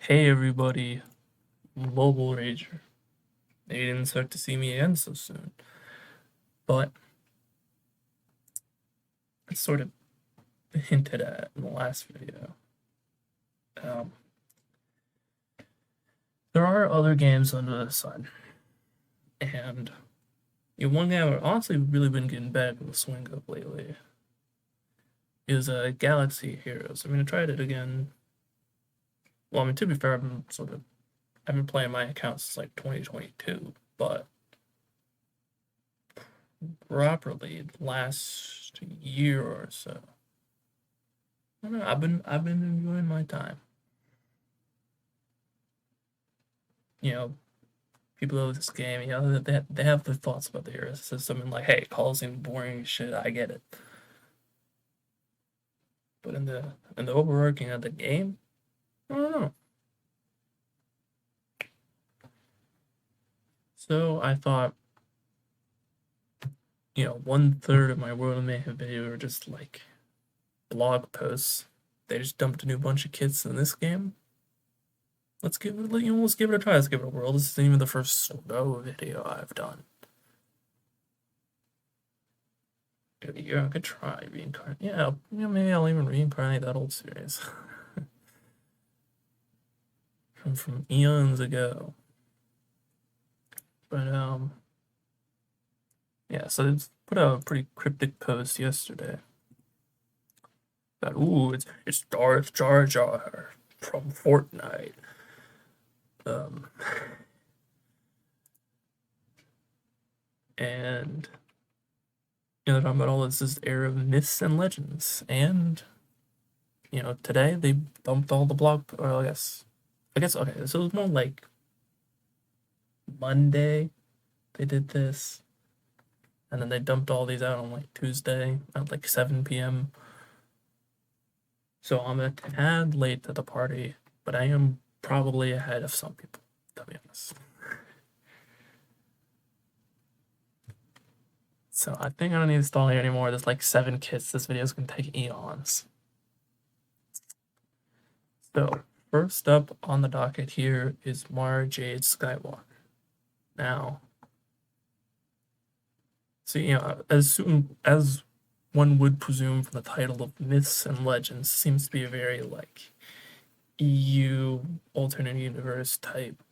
Hey everybody, Mobile Rager. They didn't expect to see me again so soon, but it's sort of hinted at in the last video. Um, there are other games under the sun, and one game I've honestly really been getting back in the swing of lately is Galaxy Heroes. I tried it again. Well, to be fair, I've been playing my account since like 2022, but properly last year or so. I don't know, I've been enjoying my time. People of this game, they have their thoughts about the hero system and like, hey, calls in boring shit. I get it, but in the overarching of the game, I don't know. So I thought, 1/3 of my World of Mayhem video were just like blog posts. They just dumped a new bunch of kits in this game. Let's give it, let's give it a try. Let's give it a whirl. This isn't even the first Go video I've done. Yeah, I could try reincarnate. Yeah, maybe I'll even reincarnate that old series from eons ago. But yeah. So it's put out a pretty cryptic post yesterday. That it's Darth Jar Jar from Fortnite. And they're talking about all this era of myths and legends, and today they dumped all the blog. Or I guess okay. So it was more like Monday they did this, and then they dumped all these out on like Tuesday at like 7 p.m. So I'm a tad late to the party, but I am probably ahead of some people, to be honest. So I think I don't need to install here anymore. There's like 7 kits. This video is gonna take eons. So first up on the docket here is Mara Jade Skywalker. Now, so as one would presume from the title of Myths and Legends, seems to be a very like EU alternate universe type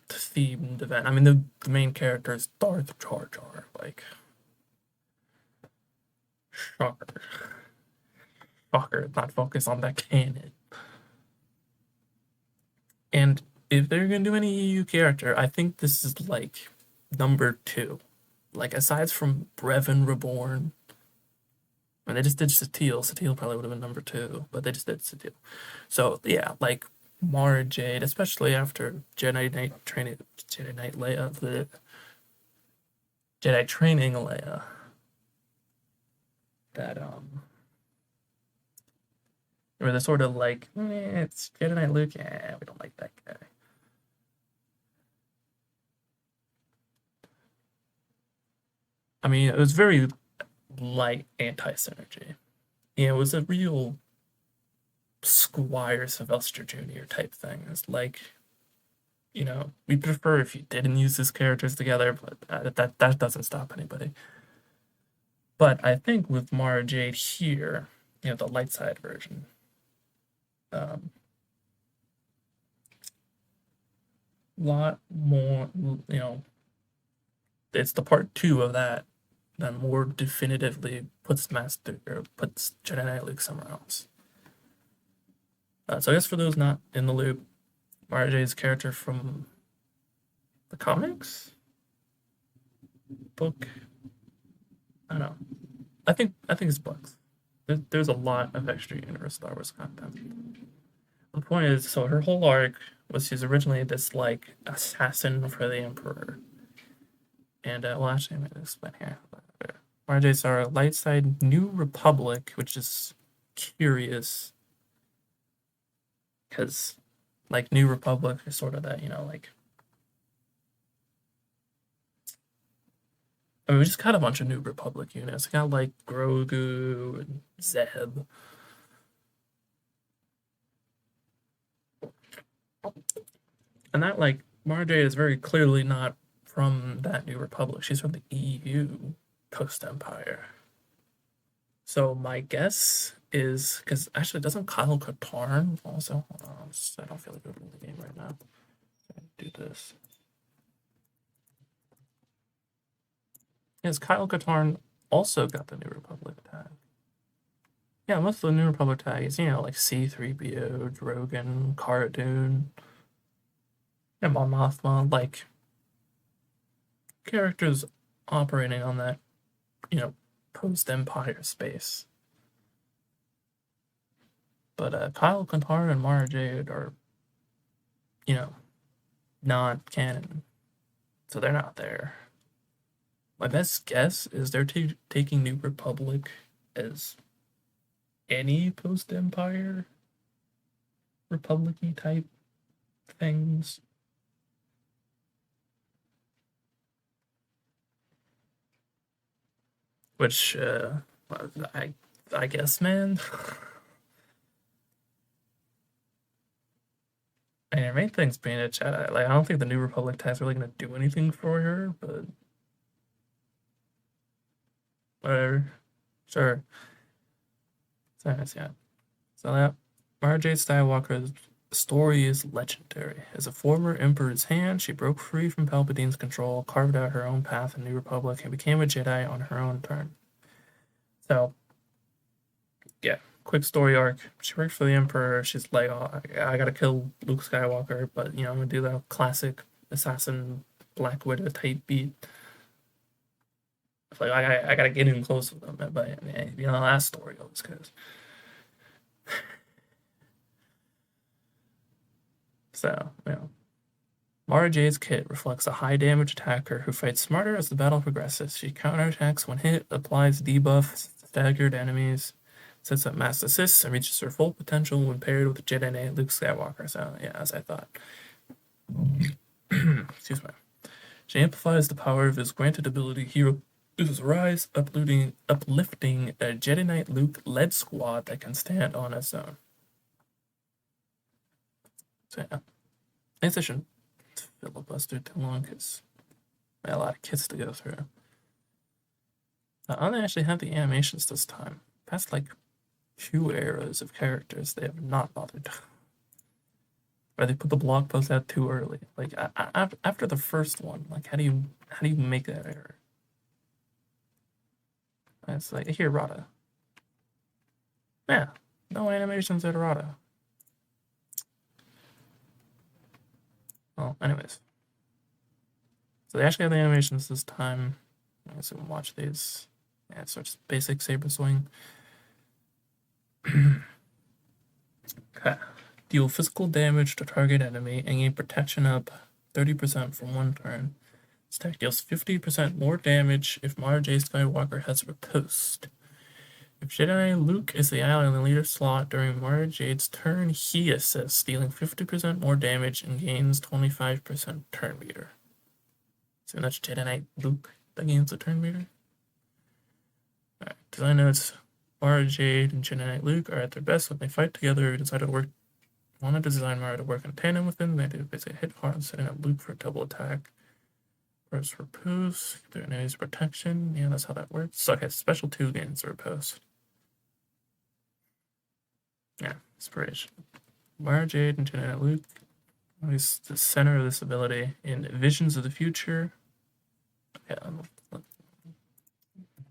themed event. The main character is Darth Jar Jar. Like, shocker, not focus on that canon. And if they're gonna do any EU character, I think this is like number 2. Like, aside from Brevin Reborn, and they just did Satele. Satele probably would have been number 2, but they just did Satele. So yeah, like Mara Jade, especially after Jedi Knight training, Jedi Knight Leia, the Jedi training Leia. That where they're sort of like, it's Jedi Knight Luke. Yeah, we don't like that guy. It was very light anti-synergy. It was a real Squire Sylvester Jr. type thing. It's like, we prefer if you didn't use these characters together, but that doesn't stop anybody. But I think with Mara Jade here, the light side version, lot more, it's the part 2 of that more definitively puts Jedi Knight Luke somewhere else. So I guess for those not in the loop, Mara Jade's character from the comics book, I don't know. I think it's books. There's a lot of extra universe Star Wars content. The point is, so her whole arc was she's originally this like assassin for the Emperor, and well, actually, I'm gonna explain here. RJ's our light side New Republic, which is curious because like New Republic is sort of that, like we just got a bunch of New Republic units. We got like Grogu and Zeb. And that, like, Mara Jade is very clearly not from that New Republic. She's from the EU post Empire. So my guess is because actually doesn't Kyle Katarn also? Hold on, I don't feel like opening the game right now. Do this. Yes, Kyle Katarn also got the New Republic tag. Yeah, most of the New Republic tags, like C-3PO, Drogon, Cara Dune, and Mon Mothma, like characters operating on that, post-Empire space. But Kyle Katarn and Mara Jade are, not canon, so they're not there. My best guess is they're taking New Republic as any post-Empire Republic-y type things. Which, I guess, man. And your main thing's being a Jedi. Like, I don't think the New Republic tag's really gonna do anything for her, but whatever. Sure. So, yeah. So that Mara Jade Skywalker's story is legendary. As a former Emperor's hand, she broke free from Palpatine's control, carved out her own path in New Republic, and became a Jedi on her own turn. So, yeah, quick story arc. She worked for the Emperor. She's like, oh, I gotta kill Luke Skywalker, but I'm gonna do the classic assassin Black Widow type beat. Like I gotta get in close with them, but that story goes because. So, Mara Jade's kit reflects a high damage attacker who fights smarter as the battle progresses. She counterattacks when hit, applies debuffs, staggered enemies, sets up mass assists, and reaches her full potential when paired with Jedi Knight Luke Skywalker. So, yeah, as I thought. Excuse me. She amplifies the power of his granted ability. Hero uses Rise, uplifting a Jedi Knight Luke-led squad that can stand on its own. So, yeah. I guess I shouldn't filibuster too long because I had a lot of kits to go through. I don't actually have the animations this time. Past like 2 eras of characters they have not bothered. Or they put the blog post out too early. Like after the first one, like how do you make that error? It's like here, Rada. Yeah, no animations at Rada. Well, anyways. So they actually have the animations this time. I guess we can watch these. Yeah, so just basic saber swing. Okay. Deal physical damage to target enemy and gain protection up 30% for 1 turn. This attack deals 50% more damage if Mara J. Skywalker has riposte. If Jedi Luke is the ally in the leader slot during Mara Jade's turn, he assists, dealing 50% more damage and gains 25% turn meter. So that's Jedi Knight Luke that gains the turn meter. Alright, design notes. Mara Jade and Jedi Knight Luke are at their best when they fight together. We decided to wanted to design Mara to work in tandem with them. They did basically hit hard, setting up Luke for a double attack. First repose, their enemy's protection. Yeah, that's how that works. So, okay, special 2 gains repose. Yeah, inspiration. Mara Jade and Jedi Knight Luke is the center of this ability in Visions of the Future. Okay, let's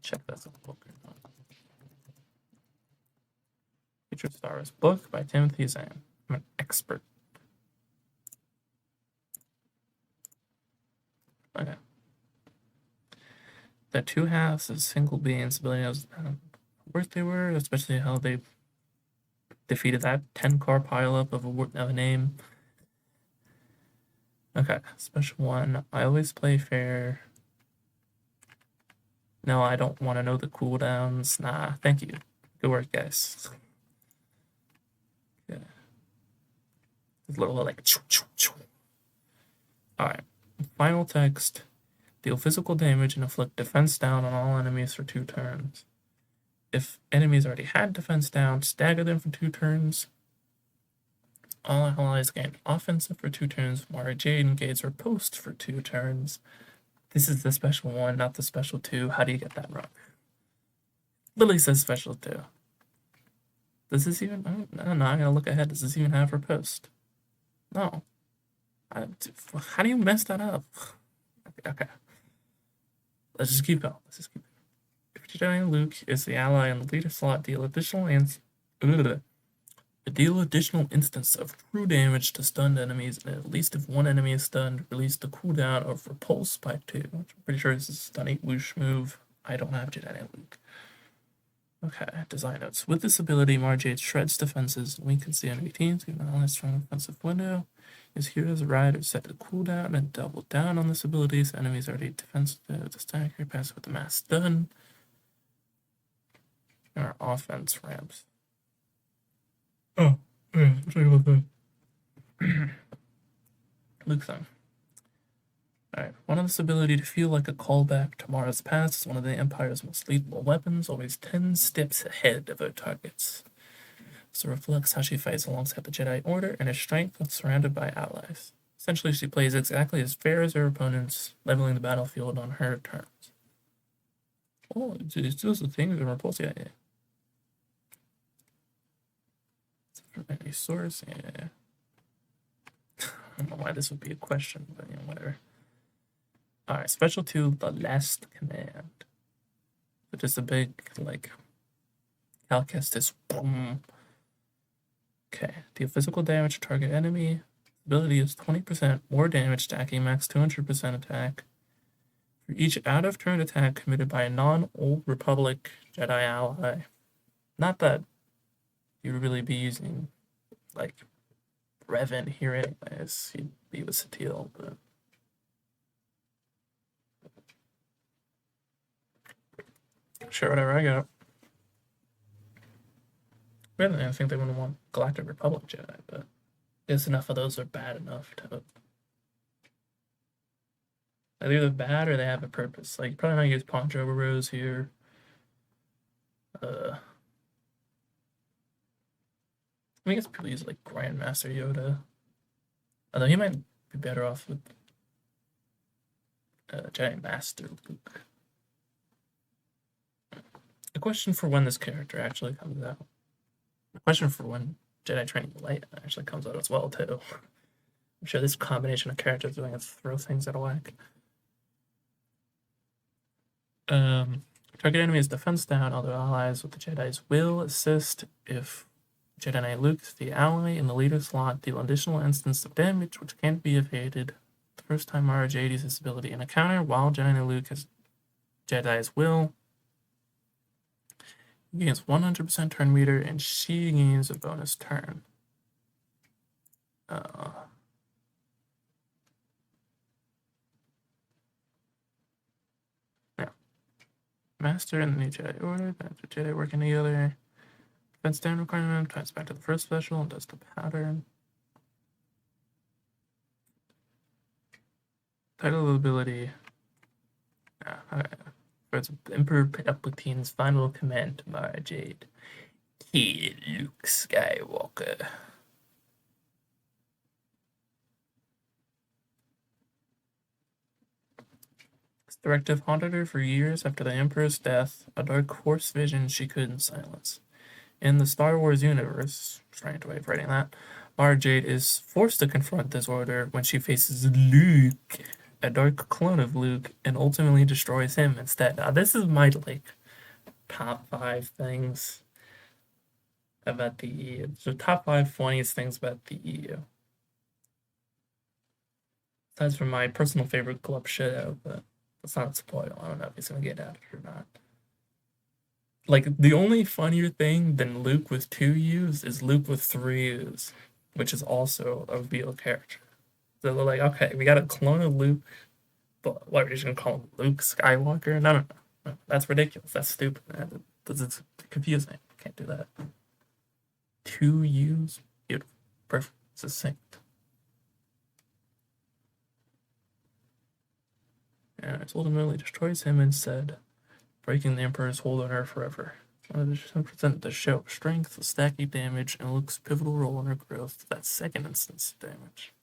check this book. Future Star Wars book by Timothy Zahn. I'm an expert. Okay. The 2 halves of single beings' ability knows how worth they were, especially how they defeated that 10-car pileup of a name. Okay, special 1. I always play fair. No, I don't want to know the cooldowns. Nah, thank you. Good work, guys. Yeah. It's a little like. Alright. Final text. Deal physical damage and inflict defense down on all enemies for 2 turns. If enemies already had defense down, stagger them for 2 turns. All allies gain offensive for 2 turns. Mara Jade engages riposte for 2 turns. This is the special 1, not the special 2. How do you get that wrong? Literally says special 2. Does this even? I don't know. I'm gonna look ahead. Does this even have riposte? No. How do you mess that up? Okay. Let's just keep going. If Jedi Luke is the ally in the leader slot, deal additional instance of true damage to stunned enemies, and at least if one enemy is stunned, release the cooldown of Repulse by 2. Which I'm pretty sure this is a stunning whoosh move. I don't have Jedi Luke. Okay, design notes. With this ability, Marjade shreds defenses and weakens the enemy teams, giving an strong offensive window. His hero's ride is set to cooldown and double down on this ability, so enemies already defensive to stack your pass with the mass stun. Our offense ramps. Oh, yeah, let's talk about that. Luke thing. Alright, one of this ability to feel like a callback to Mara's past is one of the Empire's most lethal weapons, always 10 steps ahead of her targets. This reflects how she fights alongside the Jedi Order and her strength when surrounded by allies. Essentially, she plays exactly as fair as her opponents, leveling the battlefield on her terms. Oh, it's just the things in Repulse, yeah. From any source, yeah. I don't know why this would be a question, but whatever. Alright, special 2, the last command. So just a big, Cal Kestis, boom. Okay, deal physical damage to target enemy. Ability is 20% more damage, stacking max 200% attack. For each out-of-turn attack committed by a non-Old Republic Jedi ally. Not that you would really be using, Revan here anyways. He'd be with Satele, but... Sure, whatever, I got it. Really, I think they wouldn't want Galactic Republic Jedi, but I guess enough of those are bad enough to... They're either bad or they have a purpose. Like, probably not use Poncho Rose here. I guess people use, Grandmaster Yoda. Although he might be better off with Jedi Master Luke. The question for when this character actually comes out. The question for when Jedi Training Light actually comes out as well, too. I'm sure this combination of characters are going to throw things out of whack. Target enemy is defense down, although allies with the Jedi's will assist if Jedi Knight Luke is the ally in the leader slot, deal additional instance of damage which can't be evaded. The first time Mara Jade uses this ability in a counter, while Jedi Knight Luke has Jedi's will, he gains 100% turn meter, and she gains a bonus turn. Yeah. Master and the new Jedi Order, Master Jedi working together. Defense down requirement, ties back to the first special and does the pattern. Title of the ability. It's Emperor Palpatine's final command to Mara Jade. Kill Luke Skywalker. This directive haunted her for years after the Emperor's death, a dark horse vision she couldn't silence. In the Star Wars universe, strange way of writing that, Mara Jade is forced to confront this order when she faces Luke, a dark clone of Luke, and ultimately destroys him instead. Now, this is my, top 5 things about the EU. So top 5 funniest things about the EU. Aside from my personal favorite Club Shadow, but that's not a spoil. I don't know if he's gonna get at it or not. The only funnier thing than Luke with 2 U's is Luke with 3 U's, which is also a real character. So they're like, okay, we got a clone of Luke, but what, are you just gonna call him Luke Skywalker? No. That's ridiculous. That's stupid, man. It's confusing. Can't do that. 2 U's? Beautiful. Perfect. Succinct. And it ultimately destroys him instead, breaking the Emperor's hold on her forever. 100% the show strength, stacking damage, and Luke's pivotal role in her growth. That second instance of damage.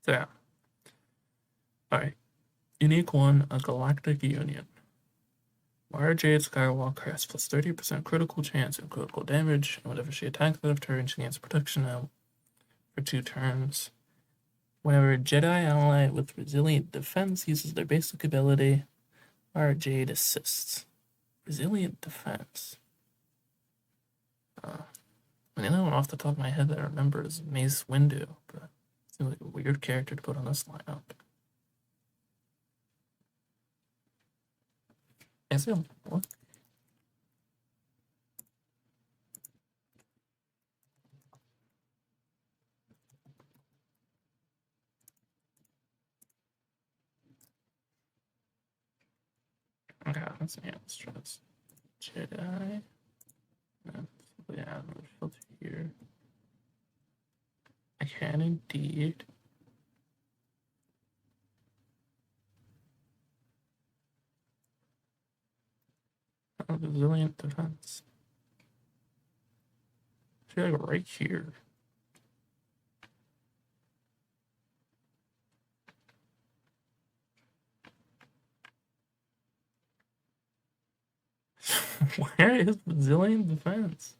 So yeah. Alright. Unique 1, a Galactic Union. Mara Jade Skywalker has plus 30% critical chance and critical damage, and whenever she attacks out of turn, she gains protection out for 2 turns. Whenever a Jedi ally with resilient defense uses their basic ability, Mara Jade assists. Resilient defense. The only one off the top of my head that I remember is Mace Windu, but it seems like a weird character to put on this lineup. What? Okay, let's try this. Jedi. Yeah, another filter here. I can indeed. Oh, resilient defense. I feel like right here. Where is resilient defense?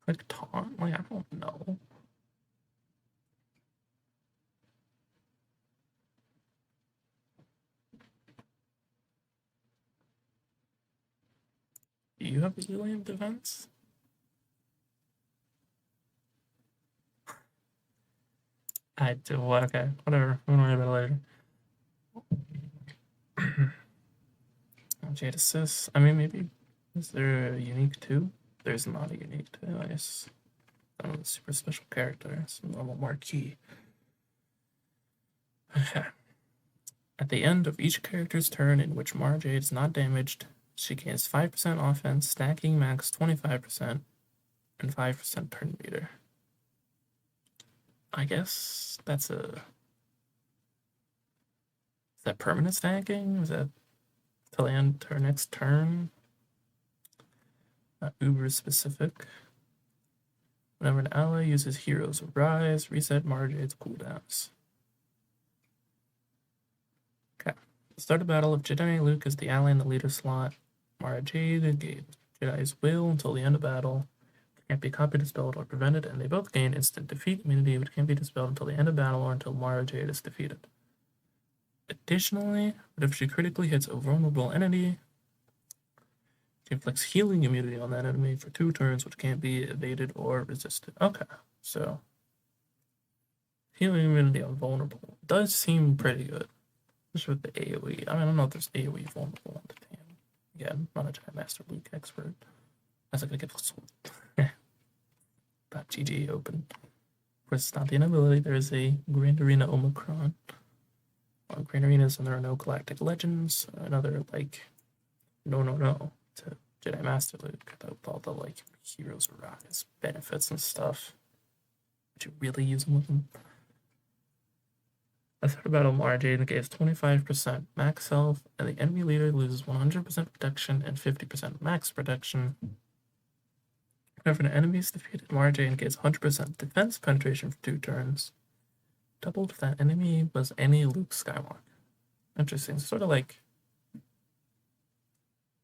Like taunt? Like I don't know. Do you have resilient defense? I do. Okay, whatever. We'll worry about it later. Jade assists. I mean, maybe. Is there a unique 2? There's not a unique 2, I guess. I don't know, super special character. It's a normal marquee. Okay. At the end of each character's turn in which Mara Jade is not damaged, she gains 5% offense, stacking max 25%, and 5% turn meter. I guess that's a. Is that permanent stacking? Is that till the end of her next turn? Not uber specific. Whenever an ally uses Heroes of Rise, reset Mara Jade's cooldowns. Okay. Start a battle. If Jedi Luke is the ally in the leader slot, Mara Jade gains Jedi's will until the end of battle. Can't be copied, dispelled, or prevented, and they both gain instant defeat immunity, which can't be dispelled until the end of battle or until Mara Jade is defeated. Additionally, but if she critically hits a vulnerable entity, she inflicts healing immunity on that enemy for 2 turns, which can't be evaded or resisted. Okay, so healing immunity on vulnerable does seem pretty good, especially with the AoE. I mean, I don't know if there's AoE vulnerable on the team. Again, I'm not a Jedi Master Luke expert. I was gonna get .gg open. Of course, it's not the inability. There is a Grand Arena Omicron. On Grand Arenas, and there are no Galactic Legends. Another like, no, to Jedi Master Luke. With all the like Heroes of Rise benefits and stuff. Would you really use them with them? I thought about Mara Jade and gives 25% max health, and the enemy leader loses 100% protection and 50% max protection. Whenever an enemy is defeated, Mara Jade gets 100% defense penetration for 2 turns. Doubled if that enemy was any Luke Skywalker. Interesting. Sort of like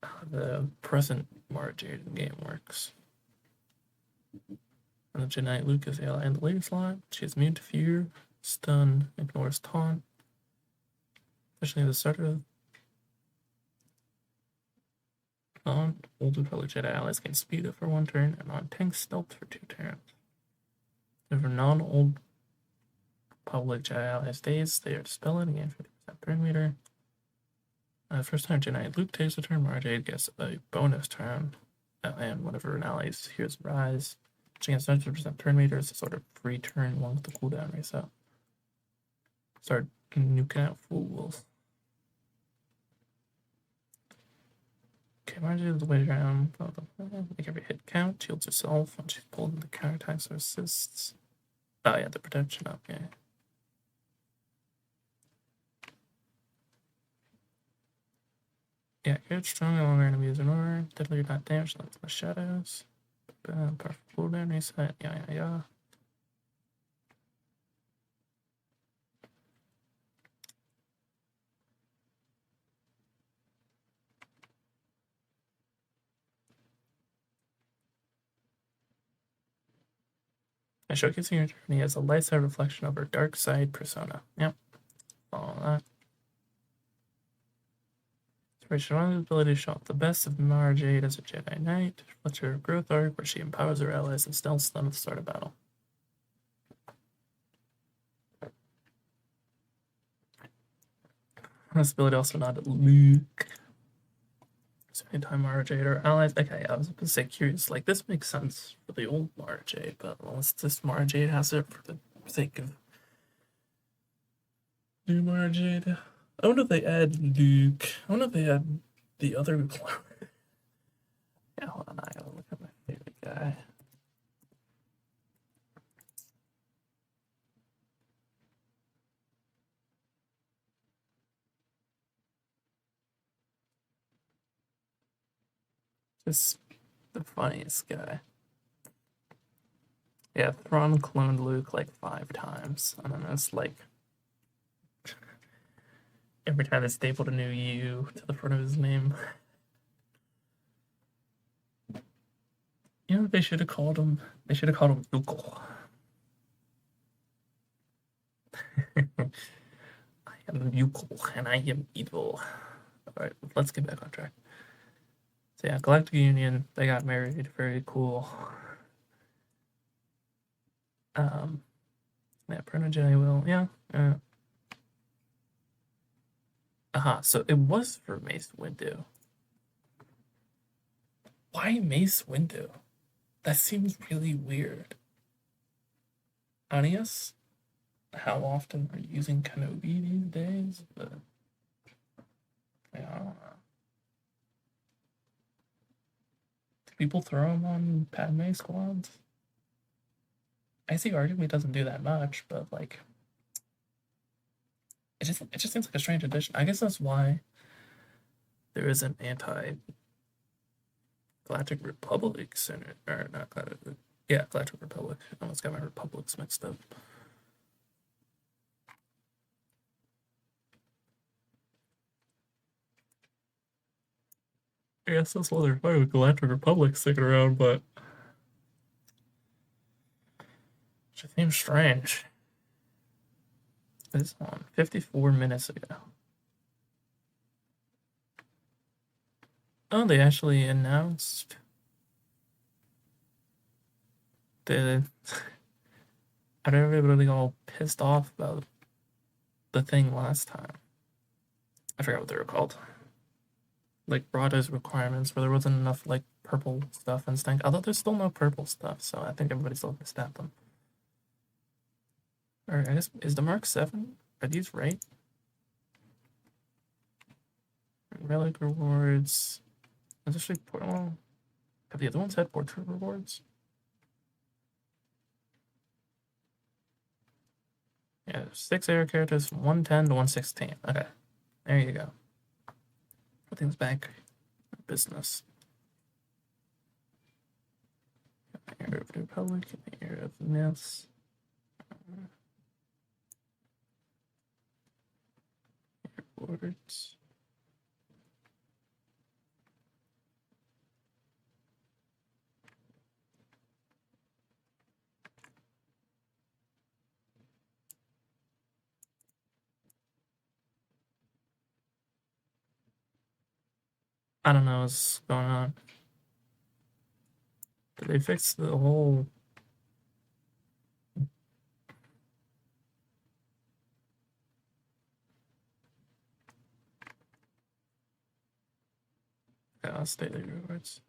how the present Mara Jade game works. And the Jedi Luke is the ally in the later slot. She is immune to fear, stun, ignores taunt. Especially at the start of non-old Republic Jedi allies gain speed up for 1 turn and non-tank stealth for 2 turns. If non-old Republic Jedi allies days, they are dispelled and gain 50% turn meter. First time Jedi Luke takes a turn, Mara Jade gets a bonus turn. And whenever an ally's Heroes Rise, she gets 100% turn meter. It's a sort of free turn along with the cooldown reset. Start nuking out fools. Okay, Mara Jade is the way around. Make every hit count. Shields herself when she's pulled into counterattacks or assists. Oh yeah, the protection up, yeah. Yeah, good, strong, no longer enemies in order. Deadly not damage, that's the shadows. Powerful cooldown reset, yeah. And showcasing your journey as a light side reflection of her dark side persona. Yep, follow that. Inspiration on the ability to show off the best of Mara Jade as a Jedi Knight. Reflects her growth arc where she empowers her allies and stealths them at the start of battle. This ability also not at Luke. So anytime Mara Jade or allies. Okay, I was going to say curious. Like, this makes sense for the old Mara Jade, but unless this Mara Jade has it for the sake of new Mara Jade. I wonder if they add Luke. I wonder if they add the other clone. Yeah, hold on. I gotta look at my favorite guy. Just the funniest guy. Yeah, Thrawn cloned Luke like 5 times. And then it's like every time they stapled a new U to the front of his name. You know what they should have called him? They should have called him Ukul. I am Ukul and I am evil. Alright, let's get back on track. So yeah, Galactic Union, they got married. Very cool. Yeah, Proto Jedi will, yeah. So it was for Mace Windu. Why Mace Windu? That seems really weird. Anius? How often are you using Kenobi these days? But yeah, I don't know. Do people throw him on Padme squads? I see arguably doesn't do that much, but like it just seems like a strange addition. I guess that's why there is an anti Galactic Republic Senate or not Galactic, yeah, Galactic Republic. I almost got my republics mixed up. I guess that's why they're fine with Galactic Republic sticking around, but it seems strange. It's on 54 minutes ago. Oh, they actually announced the. I don't everybody all pissed off about the thing last time. I forgot what they were called. Like Brada's requirements, where there wasn't enough like purple stuff and stank. Although there's still no purple stuff, so I think everybody's still pissed at them. Or I guess is the Mark 7? Are these right? Relic rewards. Is actually well, have the other ones had portrait rewards? Yeah, 6 air characters from 110 to 116. Okay. There you go. Put things back in business. Air of the Republic, Air of Myths. Airports. I don't know what's going on. Did they fix the whole? Yeah, daily rewards.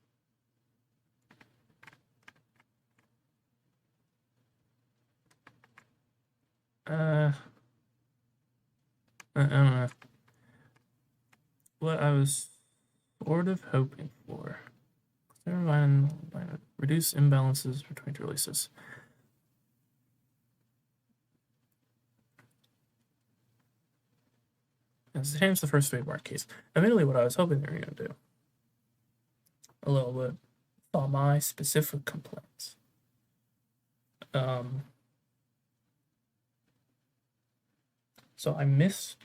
I don't know. What I was sort of hoping for. Never mind. Reduce imbalances between releases. It's changed the first three marquees. Admittedly, what I was hoping they were going to do a little bit on my specific complaints. So I missed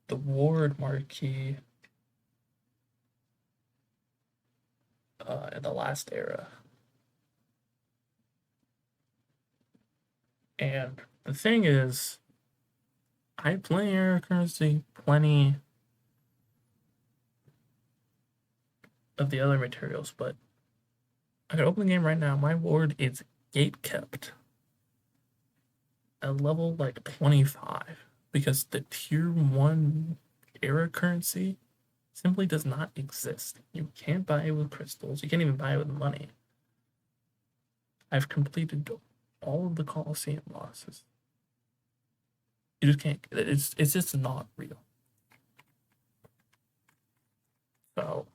the Ward marquee in the last era. And the thing is, I play era currency plenty of the other materials, but I could open the game right now. My ward is gate kept at level like 25 because the tier 1 era currency simply does not exist. You can't buy it with crystals. You can't even buy it with money. I've completed all of the Colosseum bosses. You just can't. It's just not real. So,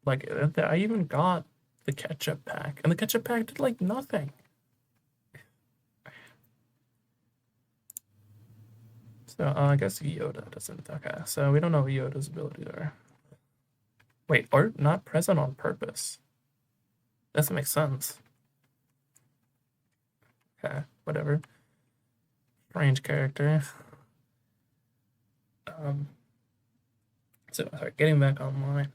like, I even got the ketchup pack, and the ketchup pack did like nothing. So I guess Yoda doesn't. Okay, so we don't know what Yoda's abilities are. Wait, art not present on purpose. Doesn't make sense. Okay, whatever. Strange character. So sorry, getting back online.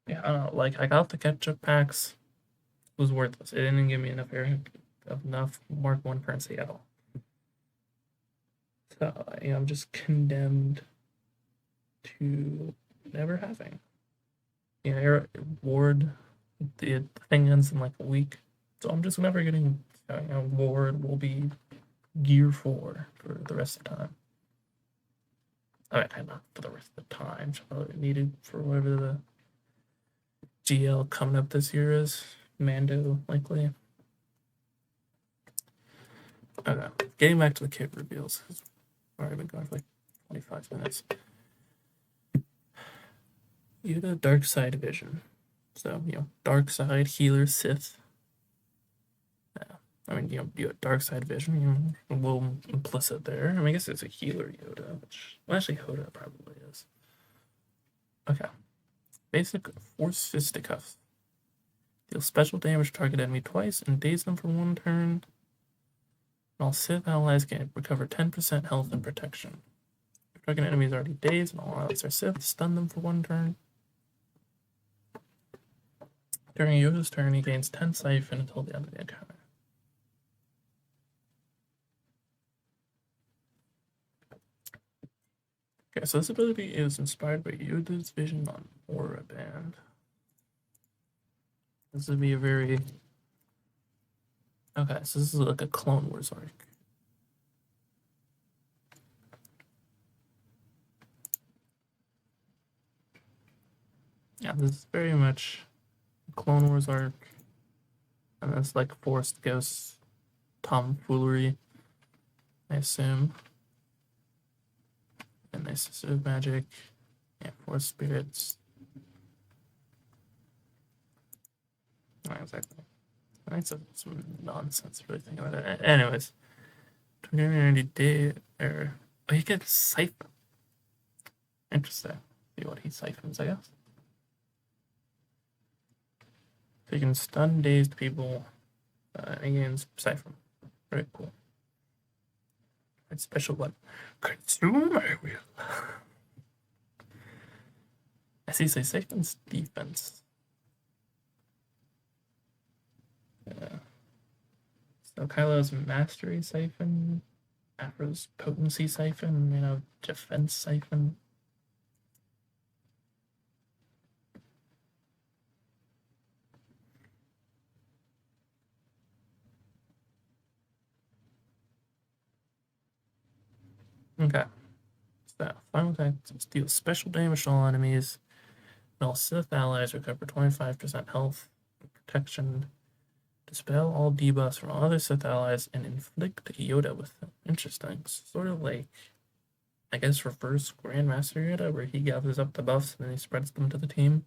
Yeah, I don't know. Like, I got the ketchup packs. It was worthless. It didn't give me enough Mark 1 currency at all. So, I'm just condemned to never having. Ward, the thing ends in like a week. So I'm just never getting, Ward will be gear 4 for the rest of the time. I mean, not for the rest of the time. It's probably needed for whatever the GL coming up this year is. Mando, likely. Okay, getting back to the kit reveals. I've already been going for like 25 minutes. Yoda Dark Side Vision. So, Dark Side, Healer, Sith. Yeah. I mean, you have Dark Side Vision, a little implicit there. I mean, I guess it's a Healer Yoda, which, well, actually, Hoda probably is. Okay. Basic Force Fisticuffs. Deal special damage to target enemy twice and daze them for 1 turn. And all Sith allies can recover 10% health and protection. If target enemy is already dazed and all allies are Sith, stun them for 1 turn. During Yoda's turn, he gains 10 siphon until the end of the encounter. Okay, so this ability is inspired by Yoda's vision on Aura Band. This would be a very... Okay, so this is like a Clone Wars arc. Yeah, this is very much Clone Wars arc. And that's like Forced Ghost tomfoolery, I assume. And nice of magic. Yeah, Force Spirits. Not exactly. That's some nonsense, really thinking about it. Anyways, 20 did, or he gets Siphon. Interesting. See what he siphons, I guess. So you can stun dazed people against Siphon. Very cool. It's special one. Consume I will. I see, so Siphon's defense. So Kylo's Mastery Siphon, Afro's Potency Siphon, Defense Siphon. Okay. So final attack deals special damage to all enemies. And all Sith allies recover 25% health and protection Dispel all debuffs from all other Sith allies and inflict Yoda with them. Interesting. Sort of like, I guess, reverse Grandmaster Yoda, where he gathers up the buffs and then he spreads them to the team.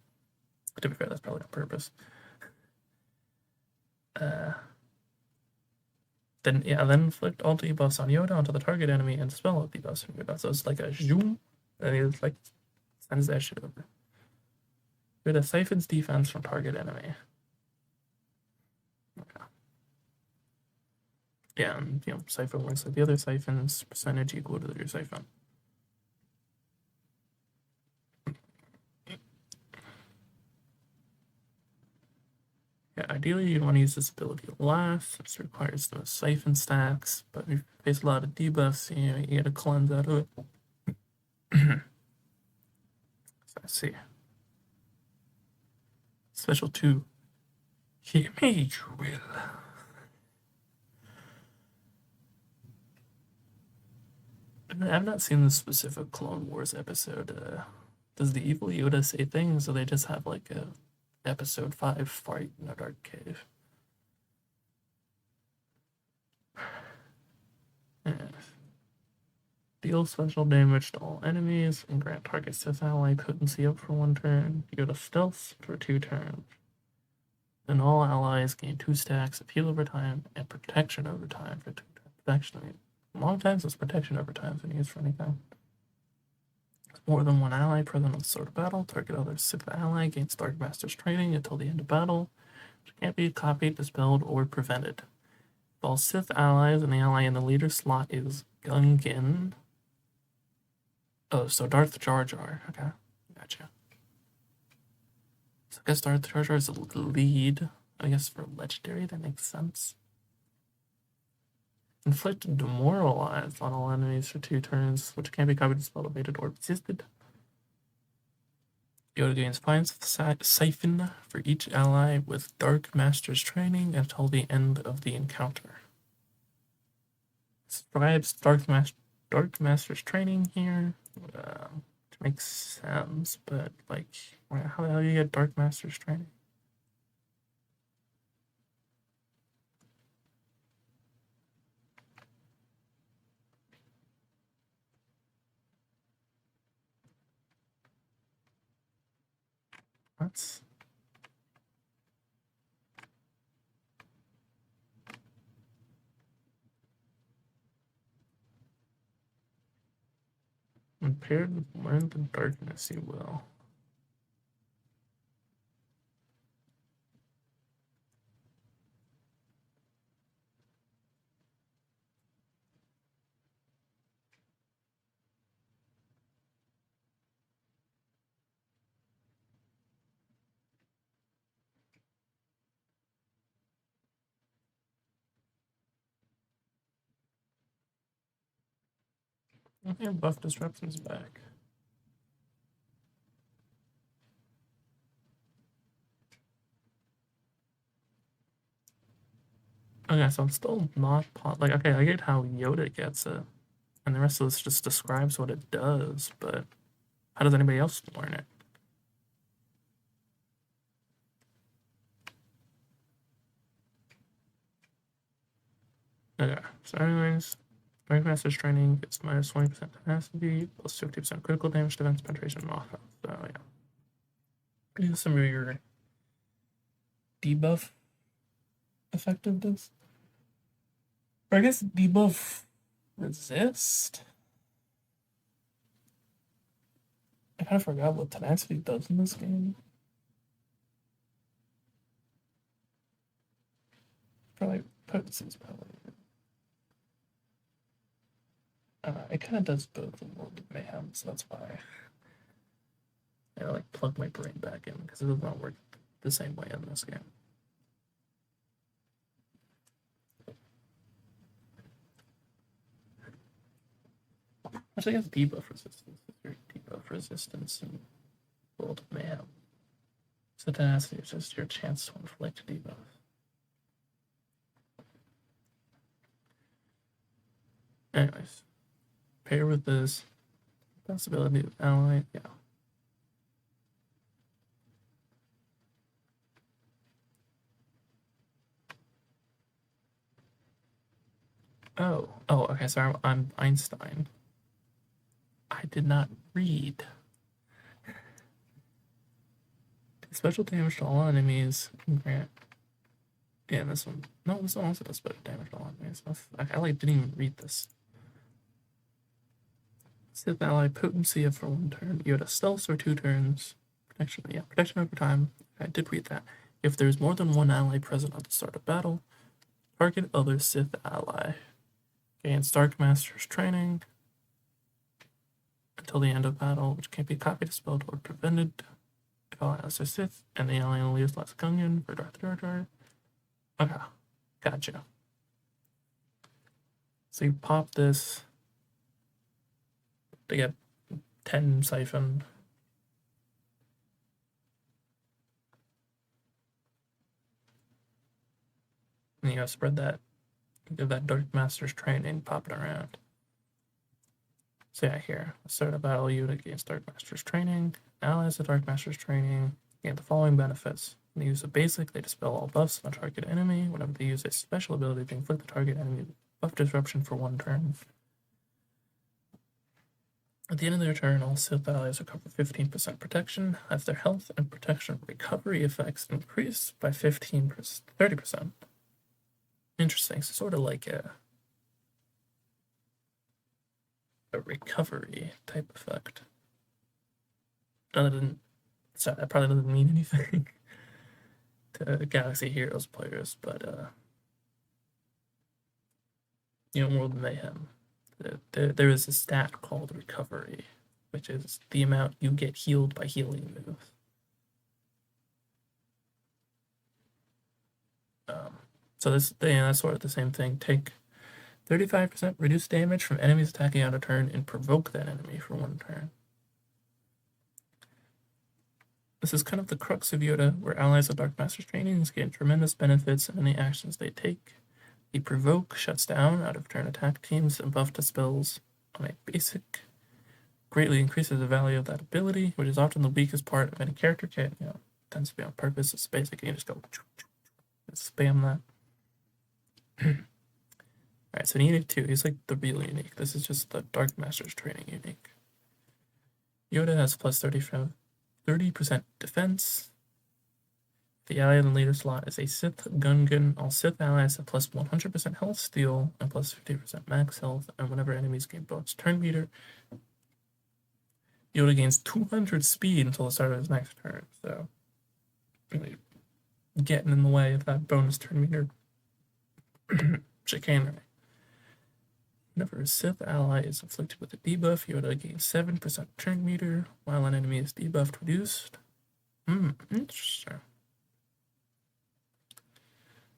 To be fair, that's probably on purpose. Then inflict all debuffs on Yoda onto the target enemy and dispel all debuffs from Yoda. So it's like a zoom, and he just like sends that shit over. Yoda siphons defense from target enemy. Okay. Yeah, and siphon works like the other siphons, percentage equal to your siphon. Yeah, ideally you want to use this ability last. This requires those siphon stacks, but if you face a lot of debuffs, you gotta cleanse out of it. So I see. Special 2. He made you will. I've not seen the specific Clone Wars episode. Does the evil Yoda say things, or they just have like a episode 5 fight in a dark cave? Yes. Deal special damage to all enemies and grant target Sith ally potency up for 1 turn. Yoda stealth for 2 turns. And all allies gain 2 stacks of heal over time and protection over time for 2 turns. Protection, I mean, a long time since protection over time has been used for anything. More than 1 ally present on the sword of battle. Target other Sith ally gains Dark Master's training until the end of battle, which can't be copied, dispelled, or prevented. If all Sith allies and the ally in the leader slot is Gungan. Oh, so Darth Jar Jar. Okay, gotcha. So I guess Darth Jar Jar is the lead. I guess for legendary, that makes sense. Inflict demoralized on all enemies for 2 turns, which can't be copied, dispelled, evaded, or resisted. Yoda gains finds siphon for each ally with Dark Master's training until the end of the encounter. Describes Dark Master's training here, which makes sense, but like, how the hell do you get Dark Master's training? That's impaired with learn the darkness, you will. I think buff disruption's back. Okay, so I'm still not like, okay, I get how Yoda gets it, and the rest of this just describes what it does, but how does anybody else learn it? Okay, so anyways, Dark Master's training gets minus 20% tenacity, plus 50% critical damage, defense, penetration, and offense. So yeah. Do some of your debuff effectiveness. Or I guess debuff resist? I kind of forgot what tenacity does in this game. Probably potency is probably. It kind of does both in World of Mayhem, so that's why I like plug my brain back in, because it does not work the same way in this game. Actually, I guess debuff resistance is your debuff resistance in World of Mayhem. So tenacity is just your chance to inflict debuff. Anyways, pair with this possibility of ally, yeah. Oh, okay. Sorry, I'm Einstein. I did not read. Special damage to all enemies. Grant. Yeah, this one. No, this one also does special damage to all enemies. I like didn't even read this. Sith ally potency of for 1 turn. Yoda stealth for 2 turns. Protection. Yeah, protection over time. I did read that. If there's more than one ally present at the start of battle, target other Sith ally. Gain Dark Master's training until the end of battle, which can't be copied, dispelled, or prevented. If allies are Sith, and the ally only leaves last Gungan for Darth Jar Jar. Okay, gotcha. So you pop this to get 10 siphon. And you gotta spread that, give that Dark Master's training, pop it around. So yeah, here, start a battle Yoda against Dark Master's training. Allies of Dark Master's training gain the following benefits. When they use a basic, they dispel all buffs on a target enemy. Whenever they use a special ability, they inflict the target enemy buff disruption for 1 turn. At the end of their turn, all Sith allies recover 15% protection, as their health and protection recovery effects increase by 30%. Interesting. So sort of like a recovery type effect. That probably doesn't mean anything to Galaxy Heroes players, but World of Mayhem, there is a stat called recovery, which is the amount you get healed by healing moves. So that's sort of the same thing. Take 35% reduced damage from enemies attacking on a turn and provoke that enemy for 1 turn. This is kind of the crux of Yoda, where allies of Dark Master's trainings gain tremendous benefits in any actions they take. The provoke shuts down out of turn attack teams and buff dispels on a basic. Greatly increases the value of that ability, which is often the weakest part of any character kit. Tends to be on purpose. It's basic. You can just go spam that. Alright, so Unique 2, he's like the real unique. This is just the Dark Master's training unique. Yoda has plus 30% defense. The ally in the leader slot is a Sith Gungan. All Sith allies have plus 100% health steal and plus 50% max health, and whenever enemies gain bonus turn meter, Yoda gains 200 speed until the start of his next turn. So, really getting in the way of that bonus turn meter chicanery. Whenever a Sith ally is afflicted with a debuff, Yoda gains 7% turn meter, while an enemy is debuffed reduced. Interesting.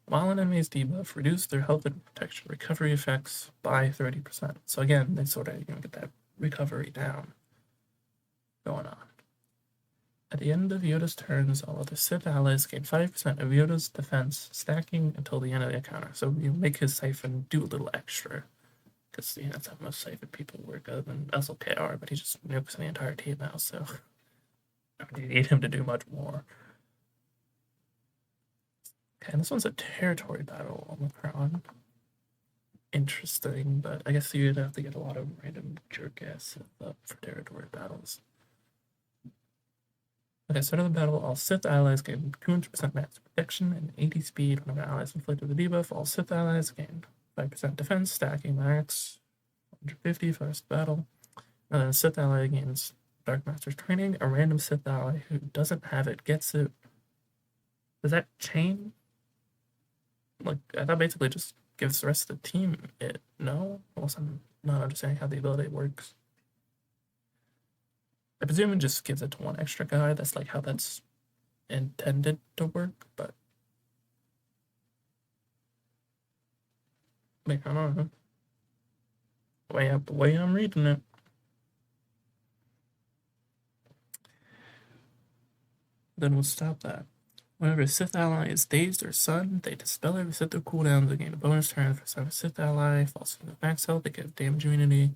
While an enemy is debuffed, reduce their health and protection recovery effects by 30%. So again, they sort of get that recovery down going on. At the end of Yoda's turns, all other Sith allies gain 5% of Yoda's defense, stacking until the end of the encounter. So you make his siphon do a little extra, because that's how most siphon people work, other than SLKR, but he just nukes the entire team now, so you need him to do much more. Okay, and this one's a territory battle on the crown. Interesting, but I guess you'd have to get a lot of random jerk ass up for territory battles. Okay, start of the battle, all Sith allies gain 200% max protection and 80 speed whenever allies inflicted with a debuff. All Sith allies gain 5% defense, stacking max 150 for the rest of the battle. And then a Sith ally gains Dark Master's training. A random Sith ally who doesn't have it gets it. Does that chain? Like, I thought basically just gives the rest of the team it. No? Unless I'm not understanding how the ability works. I presume it just gives it to one extra guy. That's like how that's intended to work, but like, I don't know. The way I'm reading it. Then we'll stop that. Whenever a Sith ally is dazed or stunned, they dispel every Sith their cooldowns. They gain a bonus turn for some Sith ally. Falls into max health, they get damage immunity.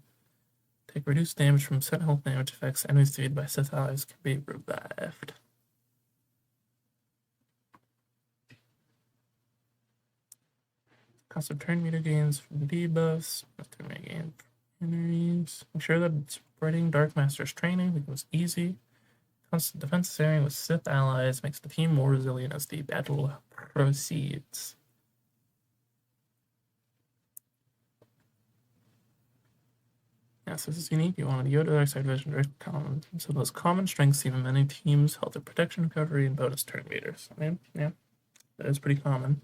Take reduced damage from set health damage effects. Enemies defeated by Sith allies can be revived. Cost of turn meter gains from debuffs. Cost of turn meter gains from enemies. Make sure that spreading Dark Master's training becomes easy. Constant defense sharing with Sith allies makes the team more resilient as the battle proceeds. Yes, this is unique. You want a Yoda Dark Side Vision direct common. So those common strengths seen in many teams, health and protection recovery, and bonus turn meters. I mean, yeah, that is pretty common.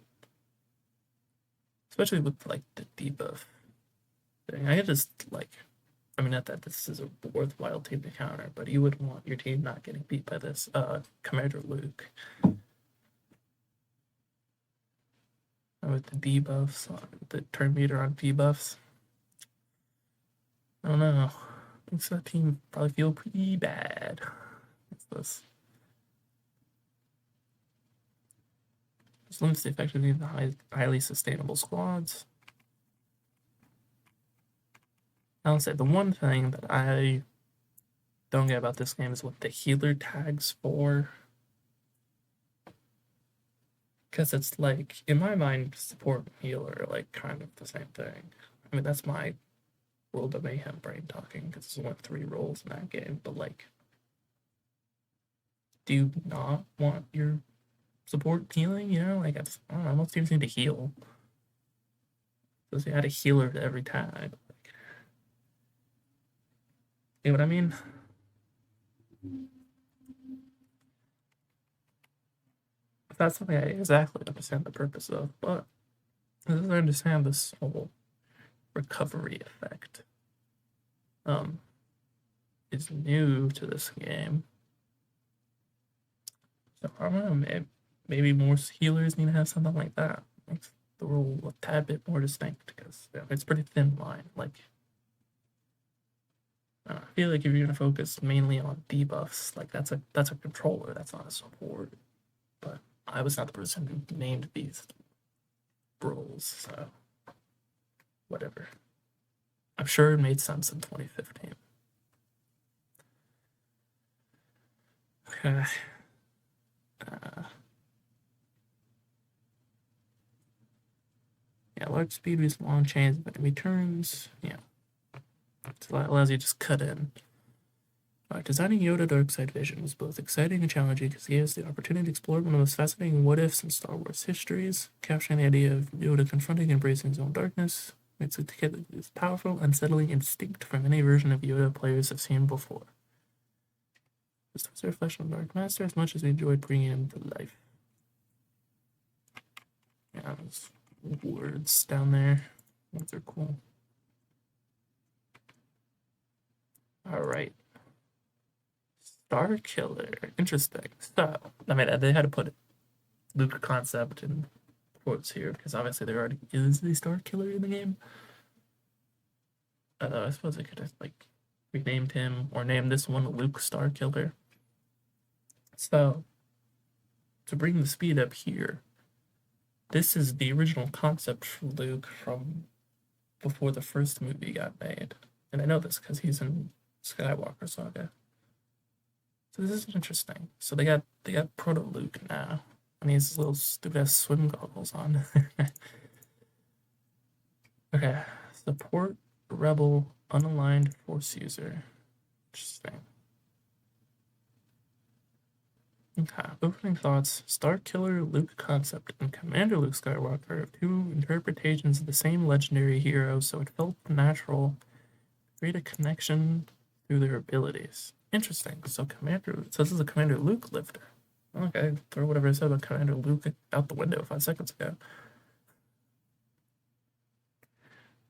Especially with like the debuff thing. I just like, I mean, not that this is a worthwhile team to counter, but you would want your team not getting beat by this Commander Luke. With the debuffs, the turn meter on debuffs. I don't know. Makes that team probably feel pretty bad. What's this? This limits the effectiveness of the highly sustainable squads. I'll say the one thing that I don't get about this game is what the healer tags for. Because it's like, in my mind, support and healer are like kind of the same thing. I mean, that's my World of Mayhem brain talking, because there's only 3 roles in that game, but like, do you not want your support healing? You know, like, I don't know, most teams need to heal. So you add a healer to every tag. Like, you know what I mean? That's something I exactly understand the purpose of, but I don't understand this whole recovery effect. Is new to this game. So I don't know, maybe more healers need to have something like that. Makes the rule a tad bit more distinct, because it's pretty thin line. Like, I feel like if you're gonna focus mainly on debuffs, like that's a controller, that's not a support. But I was not the person who named these roles, so whatever. I'm sure it made sense in 2015. Okay. Yeah, large speed with long chains of enemy turns. Yeah. So that allows you to just cut in. Designing Yoda Dark Side Vision was both exciting and challenging because it gave us the opportunity to explore one of the most fascinating what-ifs in Star Wars histories, capturing the idea of Yoda confronting and embracing his own darkness. Makes it this powerful, unsettling instinct from any version of Yoda players have seen before. This was a reflection of Dark Master as much as we enjoyed bringing him to life. Yeah, those words down there, those are cool. All right. Starkiller. Interesting. So, I mean, they had to put Luke concept in quotes here because obviously there already is the Starkiller in the game. I suppose I could have like renamed him or named this one Luke Starkiller. So, to bring the speed up here, this is the original concept for Luke from before the first movie got made. And I know this because he's in Skywalker Saga. So this is interesting. So they got Proto Luke now, and he has his little stupid ass swim goggles on. Okay, support rebel unaligned force user. Interesting. Okay, opening thoughts. Starkiller Luke concept and Commander Luke Skywalker are 2 interpretations of the same legendary hero, so it felt natural to create a connection through their abilities. Interesting. So this is a Commander Luke lifter. Okay, throw whatever I said about Commander Luke out the window 5 seconds ago.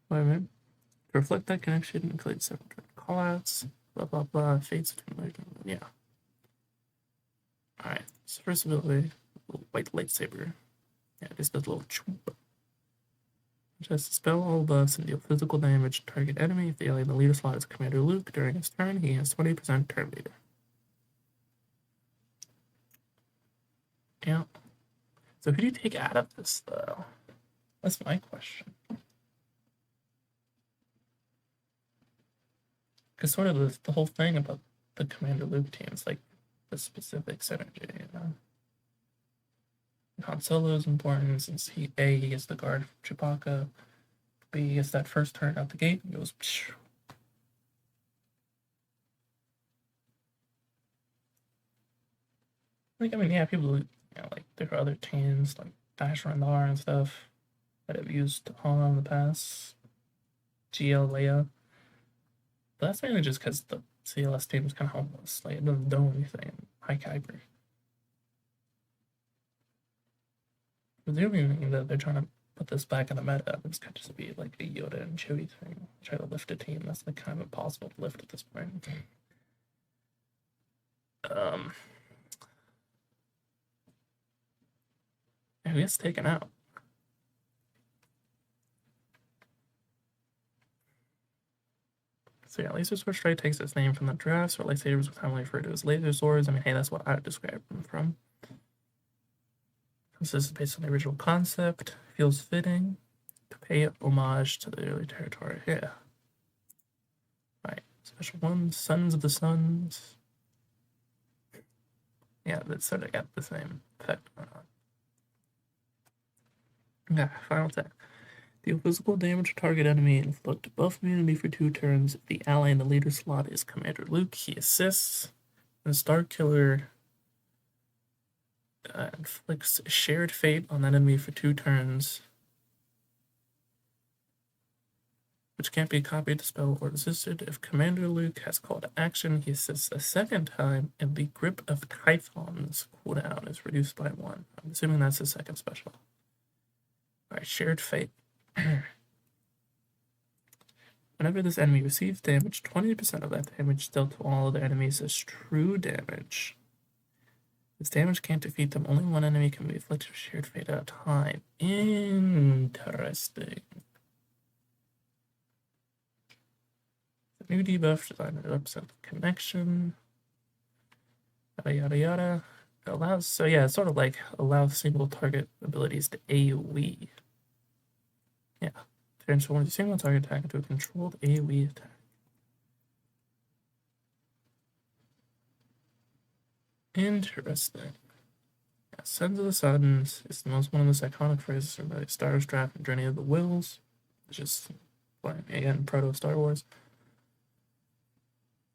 Wait a minute. To reflect that connection, include separate callouts, blah blah blah, fates, yeah. Alright, so first ability, little white lightsaber. Yeah, just does a little choop. Just dispel all buffs and deal physical damage to target enemy. If the alien in the leader slot is Commander Luke during his turn, he has 20% turn leader. Yeah. So who do you take out of this though? That's my question. Because sort of the whole thing about the Commander Luke team is like the specific synergy, you know? Han Solo is important since he gets the guard from Chewbacca. B, he gets that first turn out the gate and goes. Psh. Like, I mean, yeah, people, like, there are other teams, like Dash Rendar and stuff, that have used Han in the past. GL Leia. But that's mainly just because the CLS team is kind of homeless. Like, it doesn't do anything. High Kyber. Presuming that they're trying to put this back in the meta, this could just be like a Yoda and Chewie thing. Try to lift a team that's like kind of impossible to lift at this point. Who gets taken out? So yeah, Laser Sword Strike takes its name from the drafts, or lightsabers were commonly referred to as laser swords. I mean, hey, that's what I would describe them from. This is based on the original concept. Feels fitting to pay homage to the early territory. Yeah. Right. Special one, Sons of the Suns. Yeah, that's sort of got the same effect going on. Yeah, final attack. Deal physical damage to target enemy and inflict buff immunity for 2 turns. If the ally in the leader slot is Commander Luke, he assists. And Starkiller inflicts shared fate on that enemy for 2 turns, which can't be copied, dispelled, or resisted. If Commander Luke has called action, he assists a second time, and the Grip of Typhon's cooldown is reduced by 1. I'm assuming that's his second special. Alright, shared fate. Whenever this enemy receives damage, 20% of that damage dealt to all other enemies is true damage. This damage can't defeat them. Only one enemy can be afflicted with shared fate at a time. Interesting. The new debuff designed to represent the connection. Yada yada yada. It allows, so yeah, it's sort of like allows single target abilities to AoE. Yeah. Transforms a single target attack into a controlled AoE attack. Interesting. Yeah, Sons of the Suns is the most one of the most iconic phrases from the Star Wars draft and Journey of the Wills, which is, again, proto Star Wars.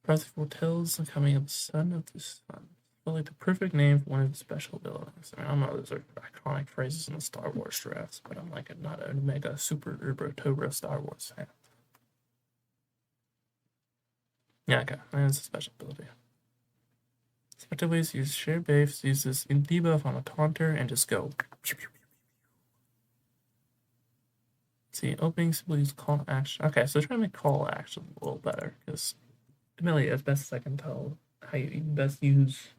Prophecy foretells the coming of the Son of the Sun. Felt like the perfect name for one of the special abilities. I mean, I don't know, those are iconic phrases in the Star Wars drafts, but I'm like not a mega super uber tobra Star Wars fan. Yeah, okay, that's a special ability. Effective ways to use shared base, use this in debuff on a taunter and just go. See, opening simply use call to action. Okay, so trying to make call to action a little better, because admittedly, as best as I can tell, how you best use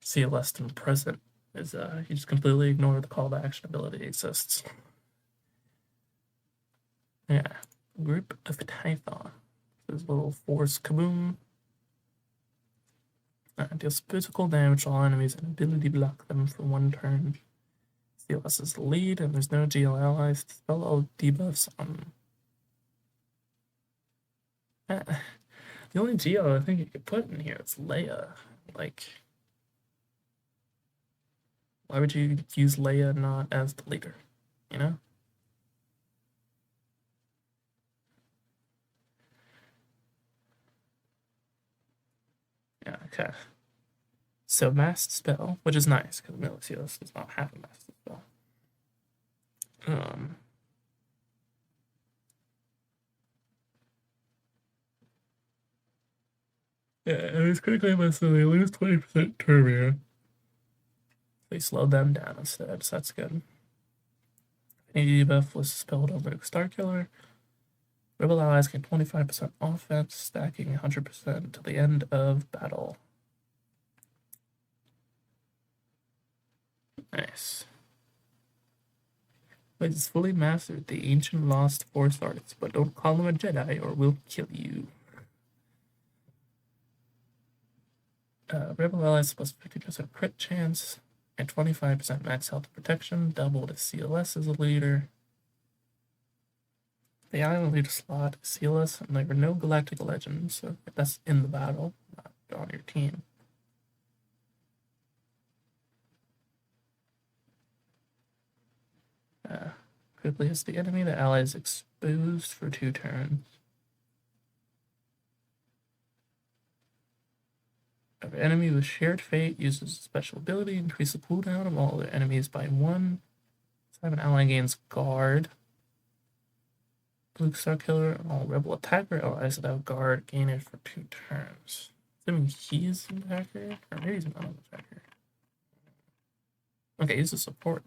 CLS than present is you just completely ignore the call to action ability exists. Yeah, Grip of Typhon. This little force kaboom. Deals physical damage to all enemies and ability block them for 1 turn. CLS is the lead, and there's no GL allies to spell all debuffs on. The only GL I think you could put in here is Leia. Like, why would you use Leia not as the leader? You know? Yeah, okay. So Masked Spell, which is nice, because Milicios does not have a Masked Spell. Yeah, and it's critically missed, so they lose 20% turn here. They slow them down instead, so that's good. Any debuff was spelled over Starkiller. Rebel allies get 25% offense, stacking 100% to the end of battle. Nice. Blaze has fully mastered the ancient lost force arts, but don't call him a Jedi or we'll kill you. Rebel allies plus 50% crit chance and 25% max health protection, double to CLS as a leader. The island leader slot is CLS, and there are no galactic legends, so that's in the battle, not on your team. Quickly hits the enemy. The ally is exposed for 2 turns. An enemy with shared fate uses a special ability, increase the cooldown of all their enemies by 1. Have an ally gains guard. Blue Starkiller and all rebel attacker allies without guard gain it for 2 turns. Assuming he's an attacker, or maybe he's not an attacker. Okay, he's a support.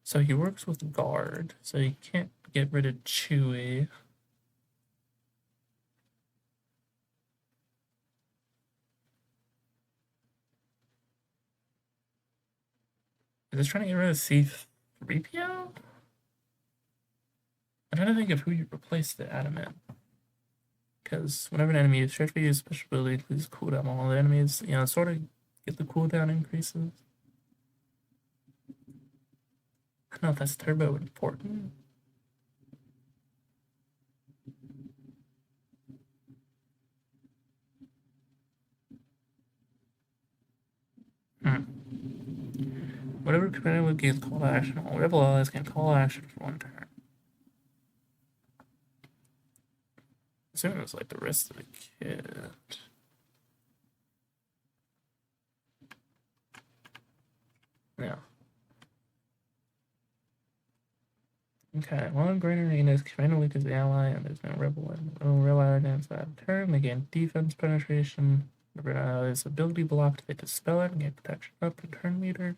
So he works with guard, so he can't get rid of Chewie. Is this trying to get rid of C3PO? I'm trying to think of who you replaced the adamant. Because whenever an enemy is stretch use special ability increases cooldown on all the enemies, sort of get the cooldown increases. I don't know if that's turbo important. Whatever commander would gains call to action, all rebel allies can call action for 1 turn. Assuming it's like the rest of the kit. Yeah. Okay, one greater is commander weakens the ally, and there's no rebel and no rebel ally against that turn. They gain defense penetration. The rebel ally's ability blocked, they dispel it and gain protection up and turn meter.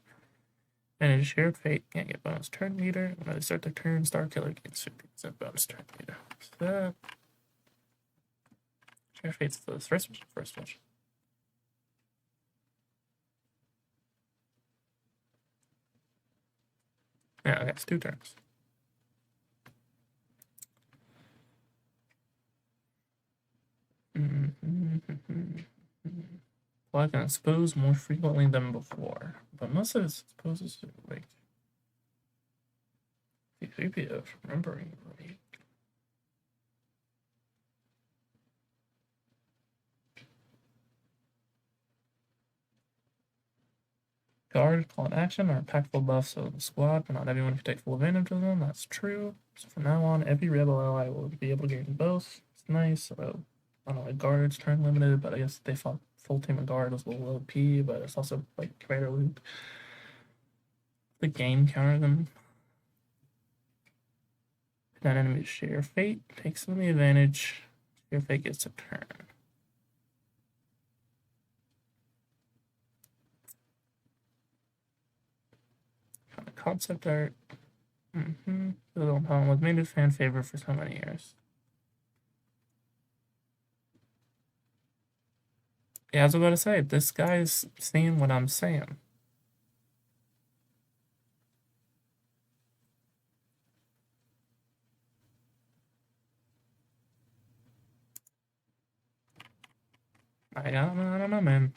And in shared fate, can't get bonus turn meter. When they start their turn, Starkiller gets 50% bonus turn meter. So that. Shared fate's the first one. Yeah, okay, it's 2 turns. Well, I can expose more frequently than before, but most of its exposes to like C3PO, if remembering right. Guard, call an action, are impactful buffs of the squad, but not everyone can take full advantage of them. That's true. So from now on, every rebel ally will be able to gain both. It's nice. So I don't know, like guards turn limited, but I guess they fought full team of guard was a little OP, but it's also like Commander Luke. The game counter them. That enemy share fate takes them the advantage. Share fate gets a turn. Kind of concept art. The little poem was made a fan favorite for so many years. Yeah, I was about to say, this guy's saying what I'm saying. I don't know, man.